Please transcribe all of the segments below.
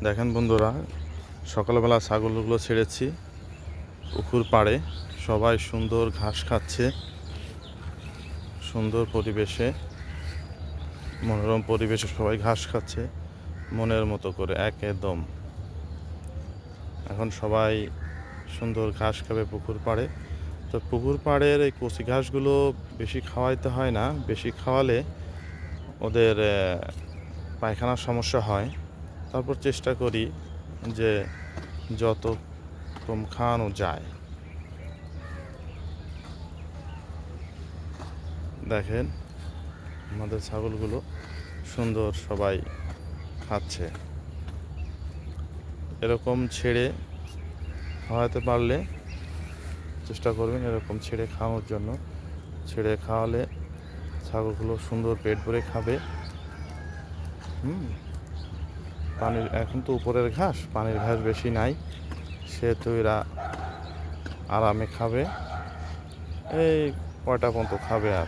দেখেন বন্ধুরা, সকালবেলা ছাগলগুলো ছেড়েছি পুকুর পাড়ে। সবাই সুন্দর ঘাস খাচ্ছে, সুন্দর পরিবেশে, মনোরম পরিবেশে সবাই ঘাস খাচ্ছে মনের মতো করে একদম। এখন সবাই সুন্দর ঘাস খাবে পুকুর পাড়ে। তো পুকুর পাড়ের এই কচি ঘাসগুলো বেশি খাওয়াইতে হয় না, বেশি খাওয়ালে ওদের পায়খানার সমস্যা হয়। তারপর চেষ্টা করি যে যত কম খাওয়ানো যায়। দেখেন আমাদের ছাগলগুলো সুন্দর সবাই খাচ্ছে। এরকম ছেড়ে খাওয়াতে পারলে চেষ্টা করবেন এরকম ছেড়ে খাওয়ানোর জন্য। ছেড়ে খাওয়ালে ছাগলগুলো সুন্দর পেট ভরে খাবে। পানির এখন তো উপরের ঘাস, পানির ঘাস বেশি নাই, সেহেতু এরা আরামে খাবে। এই কয়টা পর্যন্ত খাবে, আর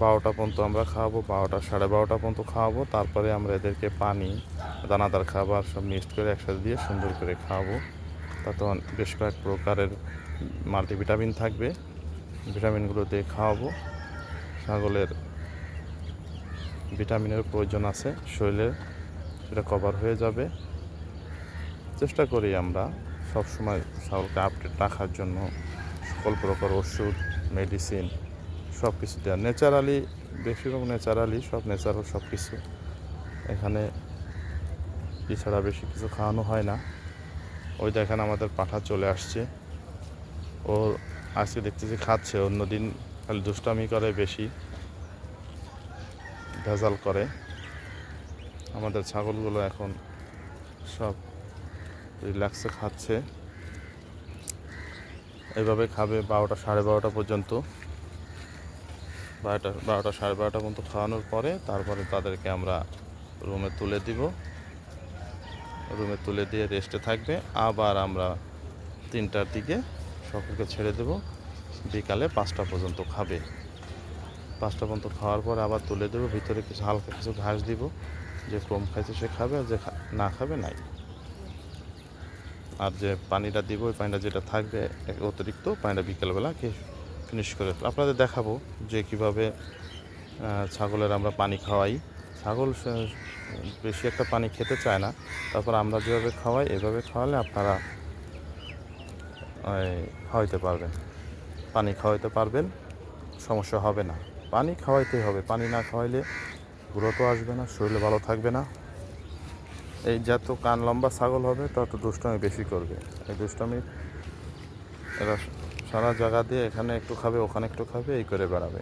12টা পর্যন্ত আমরা খাওয়াবো, 12টা 12:30 পর্যন্ত খাওয়াবো। তারপরে আমরা এদেরকে পানি, দানাদার খাবার সব মিক্সড করে একসাথে দিয়ে সুন্দর করে খাওয়াবো। তাতে বেশ কয়েক প্রকারের মাল্টিভিটামিন থাকবে, ভিটামিনগুলো দিয়ে খাওয়াবো। ছাগলের ভিটামিনের প্রয়োজন আছে শরীরে, সেটা কভার হয়ে যাবে। চেষ্টা করি আমরা সবসময় ছাগলকে আপডেট রাখার জন্য সকল প্রকার ওষুধ, মেডিসিন সব কিছু দেওয়া, ন্যাচারালি, বেশিরভাগ ন্যাচারালি, সব ন্যাচারাল সব কিছু। এখানে এছাড়া বেশি কিছু খাওয়ানো হয় না। ওই দেখেন আমাদের পাঠা চলে আসছে, ও আজকে দেখতেছি খাচ্ছে, অন্যদিন খালি দুষ্টামি করে, বেশি ভেজাল করে। আমাদের ছাগলগুলো এখন সব রিল্যাক্সে খাচ্ছে, এইভাবে খাবে 12টা 12:30 পর্যন্ত। 12টা 12:30 পর্যন্ত খাওয়ানোর পরে তারপরে তাদেরকে আমরা রুমে তুলে দিব। রুমে তুলে দিয়ে রেস্টে থাকবে। আবার আমরা 3টার দিকে সকলকে ছেড়ে দেব। বিকালে 5টা পর্যন্ত খাবে। 5টা পর্যন্ত খাওয়ার পর আবার তুলে দেবো। ভিতরে কিছু হালকা কিছু ঘাস দিব, যে কম খাইছে সে খাবে, আর যে না খাবে নাই। আর যে পানিটা দিব, ওই পানিটা যেটা থাকবে অতিরিক্ত পানিটা বিকেলবেলা ফিনিশ করে আপনাদের দেখাবো যে কীভাবে ছাগলের আমরা পানি খাওয়াই। ছাগল বেশি একটা পানি খেতে চায় না, তারপর আমরা যেভাবে খাওয়াই এভাবে খাওয়ালে আপনারা খাওয়াইতে পারবেন, পানি খাওয়াইতে পারবেন, সমস্যা হবে না। পানি খাওয়াইতেই হবে, পানি না খাওয়াইলে গ্রোথও আসবে না, শরীরে ভালো থাকবে না। এই যত কান লম্বা ছাগল হবে তত দুষ্টামি বেশি করবে। এই দুষ্টামি এরা সারা জায়গা দিয়ে এখানে একটু খাবে, ওখানে একটু খাবে, এই করে বেড়াবে।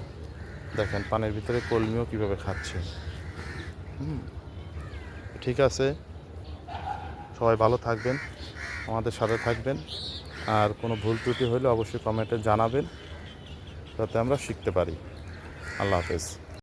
দেখেন পানির ভিতরে কলমিও কীভাবে খাচ্ছে। ঠিক আছে, সবাই ভালো থাকবেন, আমাদের সাথে থাকবেন। আর কোনো ভুল ত্রুটি হলে অবশ্যই কমেন্টে জানাবেন, যাতে আমরা শিখতে পারি। আল্লাহ হাফেজ।